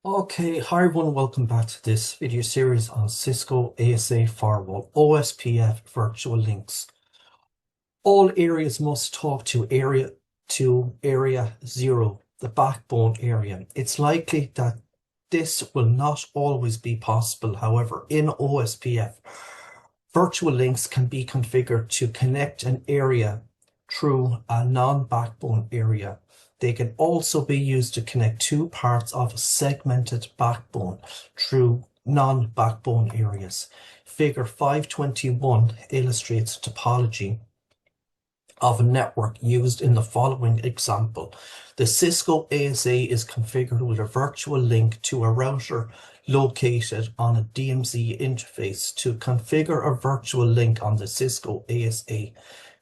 Okay, hi everyone, welcome back to this video series on Cisco ASA Firewall OSPF virtual links. All areas must talk to area 0, the backbone area. It's likely that this will not always be possible. However, in OSPF, virtual links can be configured to connect an area through a non-backbone area. They can also be used to connect two parts of a segmented backbone through non-backbone areas. Figure 521 illustrates topology of a network used in the following example. The Cisco ASA is configured with a virtual link to a router located on a DMZ interface. To configure a virtual link on the Cisco ASA,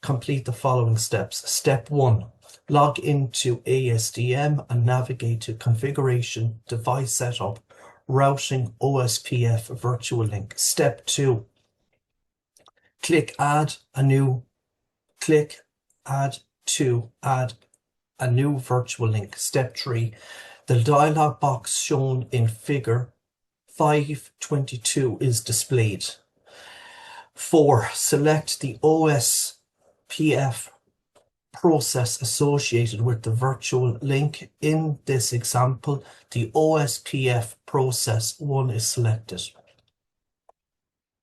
complete the following steps. Step 1. Log into ASDM and navigate to Configuration, Device Setup, Routing OSPF Virtual Link. Step 2. Click Add a new virtual link. Step 3. The dialog box shown in figure 522 is displayed. 4. Select the OSPF process associated with the virtual link. In this example, the OSPF process 1 is selected.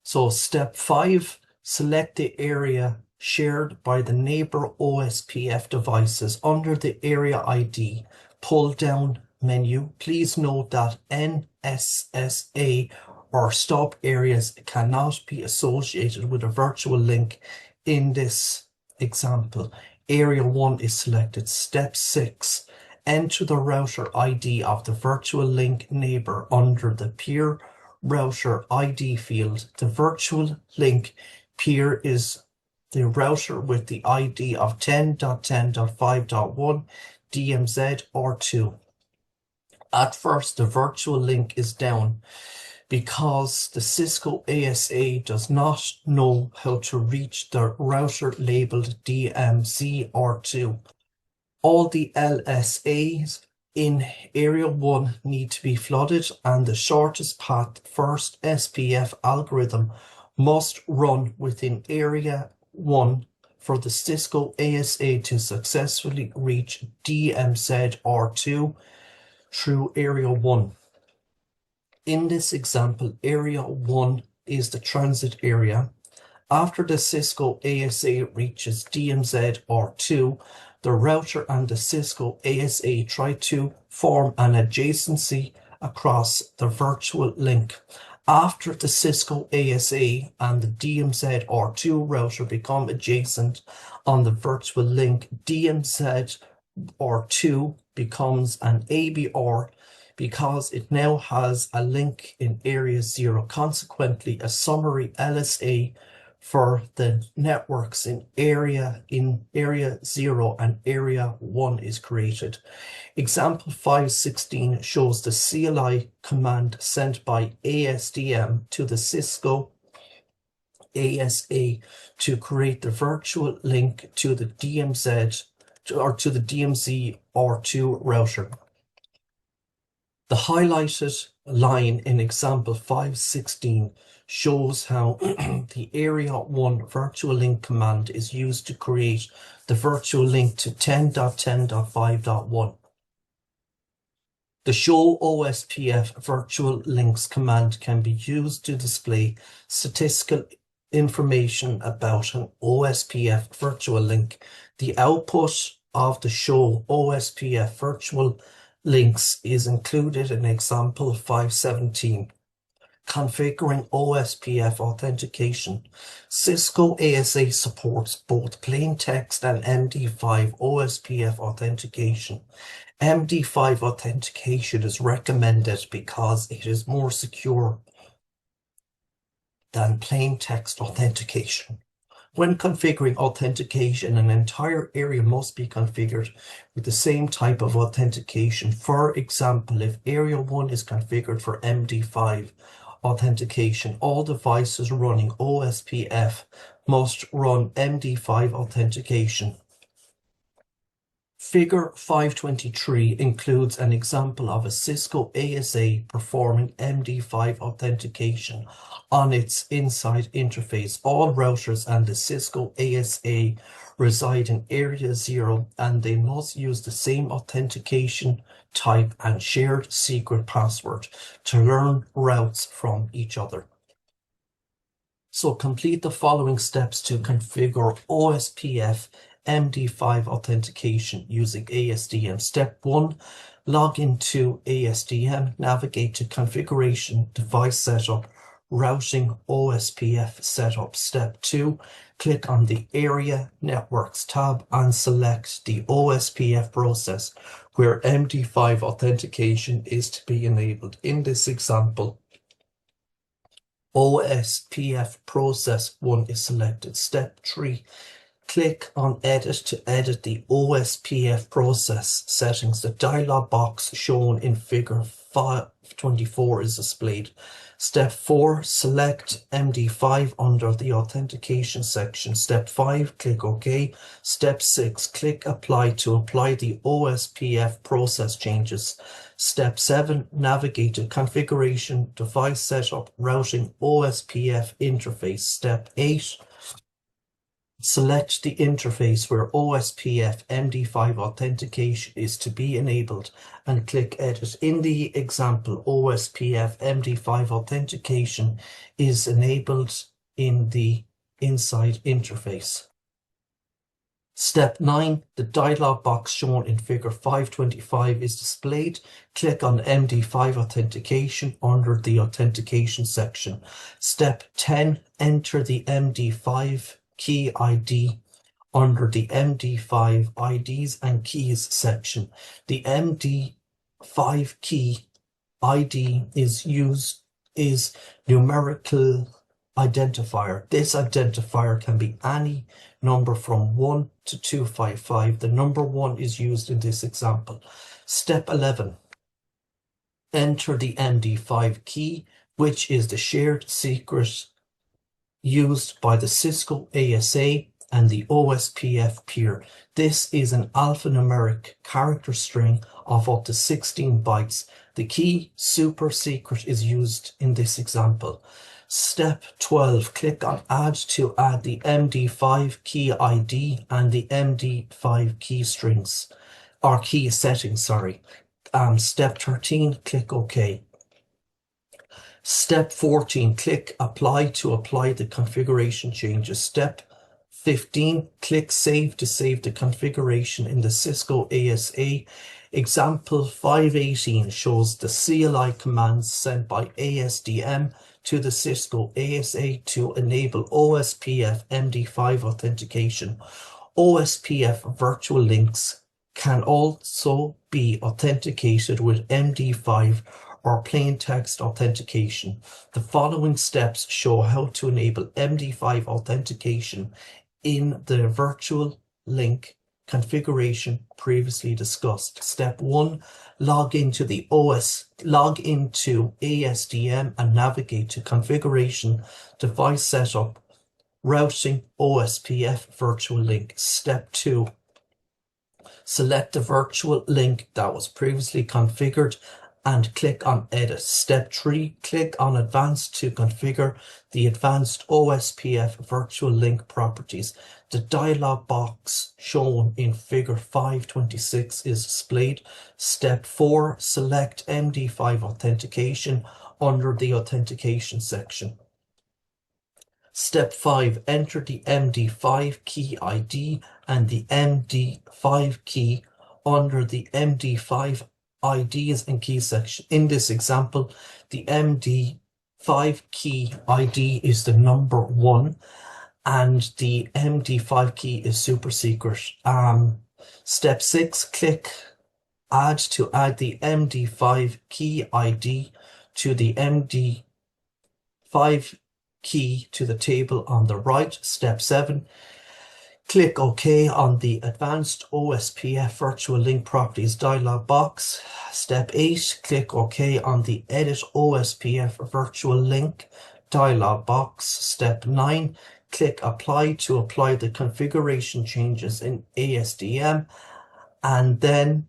So step 5, select the area shared by the neighbor OSPF devices under the area ID pull-down menu. Please note that NSSA or Stub areas cannot be associated with a virtual link in this example. Area 1 is selected. Step 6, enter the router ID of the virtual link neighbor under the peer router ID field. The virtual link peer is the router with the ID of 10.10.5.1 DMZ or 2. At first, the virtual link is down because the Cisco ASA does not know how to reach the router labeled DMZ or 2. All the LSAs in Area 1 need to be flooded, and the shortest path first SPF algorithm must run within Area 1 for the Cisco ASA to successfully reach DMZ or 2 through Area 1. In this example, Area 1 is the transit area. After the Cisco ASA reaches DMZ or 2, the router and the Cisco ASA try to form an adjacency across the virtual link. After the Cisco ASA and the DMZ or 2 router become adjacent on the virtual link, DMZ or 2 becomes an ABR because it now has a link in Area 0. Consequently, a summary LSA for the networks in Area 0 and Area 1 is created. Example 516 shows the CLI command sent by ASDM to the Cisco ASA to create the virtual link to the DMZ or to the DMZ or 2 router. The highlighted line in example 516 shows how the Area 1 virtual link command is used to create the virtual link to 10.10.5.1. The show OSPF virtual links command can be used to display statistical information about an OSPF virtual link. The output of the show OSPF virtual links is included in example 517. Configuring OSPF authentication. Cisco ASA supports both plain text and MD5 OSPF authentication. MD5 authentication is recommended because it is more secure than plain text authentication. When configuring authentication, an entire area must be configured with the same type of authentication. For example, if Area 1 is configured for MD5 authentication, all devices running OSPF must run MD5 authentication. Figure 523 includes an example of a Cisco ASA performing MD5 authentication on its inside interface. All routers and the Cisco ASA reside in Area 0 and they must use the same authentication type and shared secret password to learn routes from each other. So complete the following steps to configure OSPF MD5 authentication using ASDM. Step 1, log into ASDM, navigate to configuration, device setup, routing, OSPF setup. Step 2, click on the Area Networks tab and select the OSPF process where MD5 authentication is to be enabled. In this example, OSPF process 1 is selected. Step 3, click on Edit to edit the OSPF process settings. The dialog box shown in figure 524 is displayed. Step 4, select MD5 under the Authentication section. Step 5, click OK. Step 6, click Apply to apply the OSPF process changes. Step 7, navigate to Configuration, Device Setup, Routing, OSPF Interface. Step 8, select the interface where OSPF MD5 authentication is to be enabled and click Edit. In the example, OSPF MD5 authentication is enabled in the inside interface. Step 9, the dialog box shown in figure 525 is displayed. Click on MD5 authentication under the Authentication section. Step 10, enter the MD5 key ID under the MD5 IDs and keys section. The MD5 key ID is numerical identifier. This identifier can be any number from 1 to 255. The number 1 is used in this example. Step 11, enter the MD5 key, which is the shared secret used by the Cisco ASA and the OSPF peer. This is an alphanumeric character string of up to 16 bytes. The key super secret is used in this example. Step 12, click on Add to add the MD5 key ID and the MD5 key strings, or key settings, sorry. Step 13, click OK. Step 14, click Apply to apply the configuration changes. Step 15, click Save to save the configuration in the Cisco ASA. Example 518 shows the CLI commands sent by ASDM to the Cisco ASA to enable OSPF MD5 authentication. OSPF virtual links can also be authenticated with MD5 or plain text authentication. The following steps show how to enable MD5 authentication in the virtual link configuration previously discussed. Step 1, log into ASDM and navigate to Configuration, Device Setup, Routing, OSPF virtual link. Step 2, select the virtual link that was previously configured and click on Edit. Step 3, click on Advanced to configure the advanced OSPF virtual link properties. The dialog box shown in figure 526 is displayed. Step 4, select MD5 authentication under the Authentication section. Step 5, enter the MD5 key ID and the MD5 key under the MD5 IDs and key section. In this example, the MD5 key ID is the number 1 and the MD5 key is super secret. Step 6, click Add to add the MD5 key ID to the MD5 key to the table on the right. Step 7, click OK on the Advanced OSPF Virtual Link Properties dialog box. Step 8, click OK on the Edit OSPF Virtual Link dialog box. Step 9, click Apply to apply the configuration changes in ASDM. and add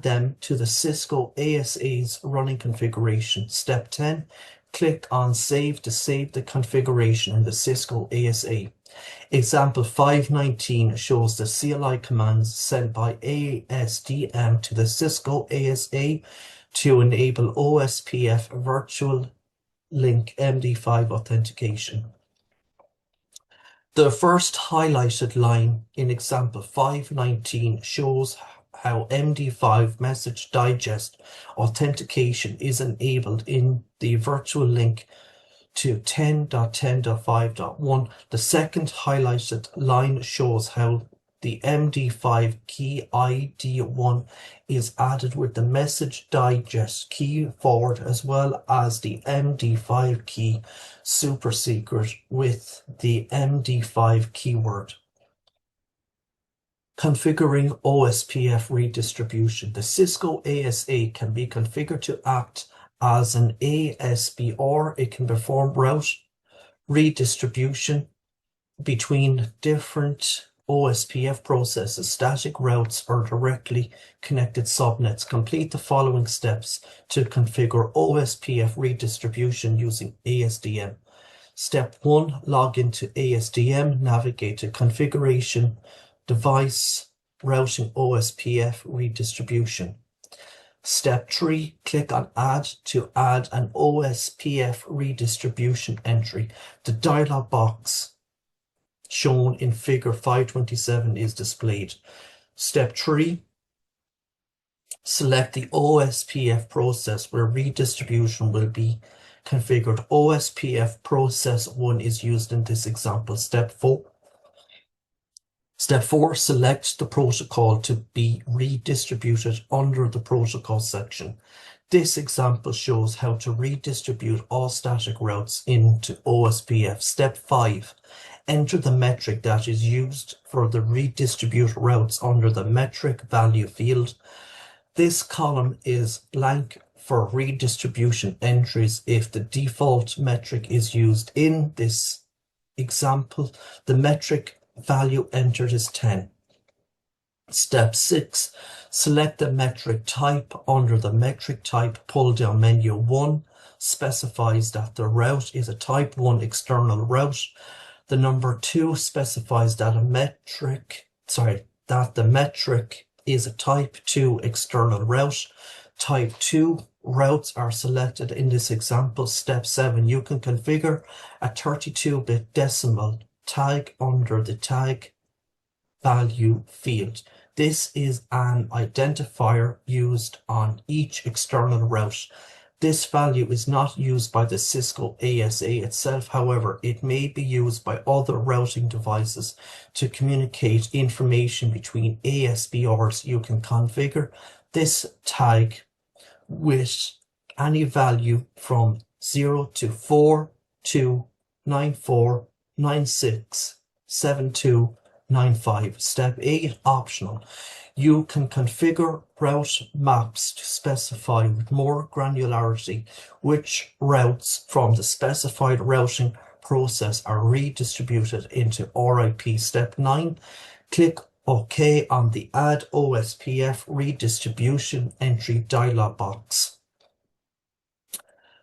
them to the Cisco ASA's running configuration. Step 10, click on Save to save the configuration in the Cisco ASA. Example 519 shows the CLI commands sent by ASDM to the Cisco ASA to enable OSPF virtual link MD5 authentication. The first highlighted line in example 519 shows how MD5 message digest authentication is enabled in the virtual link to 10.10.5.1. The second highlighted line shows how the MD5 key ID1 is added with the message digest key forward, as well as the MD5 key super secret with the MD5 keyword. Configuring OSPF redistribution. The Cisco ASA can be configured to act as an ASB, or it can perform route redistribution between different OSPF processes, static routes, or directly connected subnets. Complete the following steps to configure OSPF redistribution using ASDM. Step 1, log into ASDM, navigate to Configuration, Device, Routing OSPF Redistribution. Step 3, click on Add to add an OSPF redistribution entry. The dialog box shown in figure 527 is displayed. Step 3, select the OSPF process where redistribution will be configured. OSPF process 1 is used in this example. Step 4, select the protocol to be redistributed under the protocol section. This example shows how to redistribute all static routes into OSPF. Step 5, enter the metric that is used for the redistribute routes under the metric value field. This column is blank for redistribution entries if the default metric is used. In this example, the metric value entered is 10. Step 6, select the metric type. Under the metric type pull-down menu, 1 specifies that the route is a type 1 external route. The number 2 specifies that the metric is a type 2 external route. Type 2 routes are selected in this example. Step 7, you can configure a 32-bit decimal tag under the tag value field. This is an identifier used on each external route. This value is not used by the Cisco ASA itself. However, it may be used by other routing devices to communicate information between ASBRs. You can configure this tag with any value from 0 to 4 to 94 96 72 95. Step 8, optional. You can configure route maps to specify with more granularity which routes from the specified routing process are redistributed into RIP. Step 9, click OK on the Add OSPF Redistribution Entry dialog box.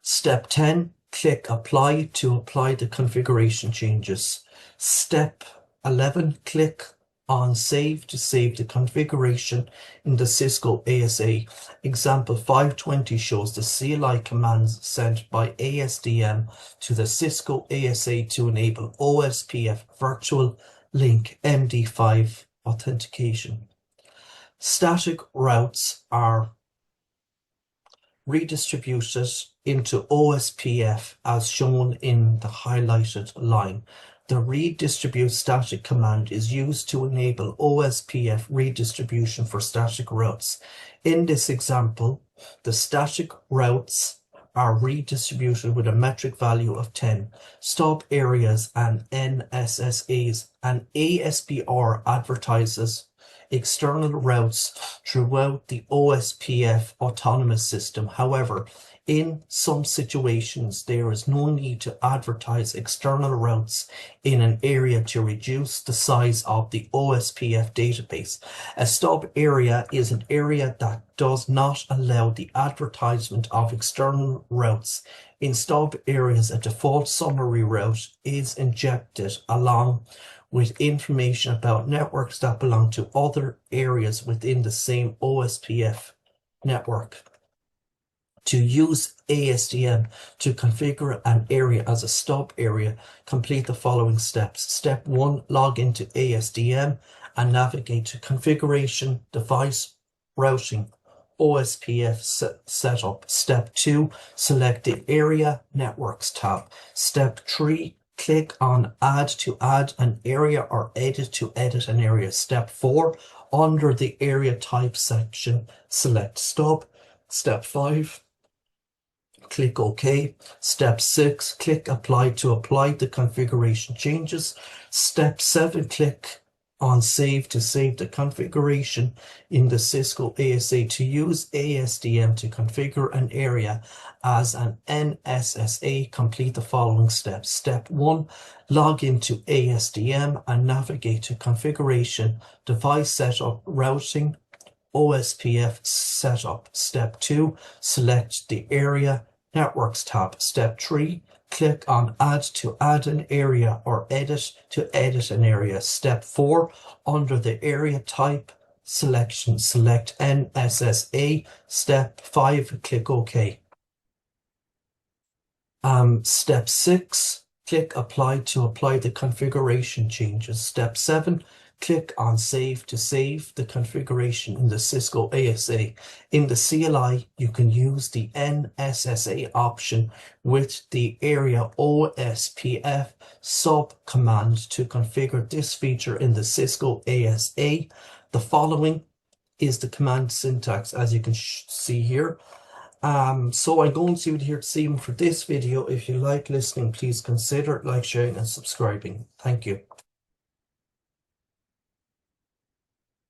Step 10, click Apply to apply the configuration changes. Step 11, click on Save to save the configuration in the Cisco ASA. Example 520 shows the CLI commands sent by ASDM to the Cisco ASA to enable OSPF virtual link MD5 authentication. Static routes are redistributed into OSPF as shown in the highlighted line. The redistribute static command is used to enable OSPF redistribution for static routes. In this example, the static routes are redistributed with a metric value of 10. Stub areas and NSSAs. An ASBR advertises external routes throughout the OSPF autonomous system. However, in some situations, there is no need to advertise external routes in an area to reduce the size of the OSPF database. A stub area is an area that does not allow the advertisement of external routes. In stub areas, a default summary route is injected along with information about networks that belong to other areas within the same OSPF network. To use ASDM to configure an area as a stub area, complete the following steps. Step 1, log into ASDM and navigate to Configuration, Device, Routing, OSPF Setup. Step 2, select the Area Networks tab. Step 3, click on Add to add an area or Edit to edit an area. Step 4, under the Area Type section, select Stub. Step 5, click OK. Step 6, click Apply to apply the configuration changes. Step 7, click on Save to save the configuration in the Cisco ASA. To use ASDM to configure an area as an NSSA, complete the following steps. Step 1, log into ASDM and navigate to Configuration, Device Setup, Routing, OSPF Setup. Step 2, select the Area Networks tab. Step 3, click on Add to add an area or Edit to edit an area. Step 4, under the Area Type selection, select NSSA. Step 5, click OK. Step 6, click Apply to apply the configuration changes. Step 7, click on Save to save the configuration in the Cisco ASA. In the CLI, you can use the NSSA option with the area OSPF sub command to configure this feature in the Cisco ASA. The following is the command syntax, as you can see here. So I'm going to here to see for this video. If you like listening, please consider like, sharing and subscribing. Thank you.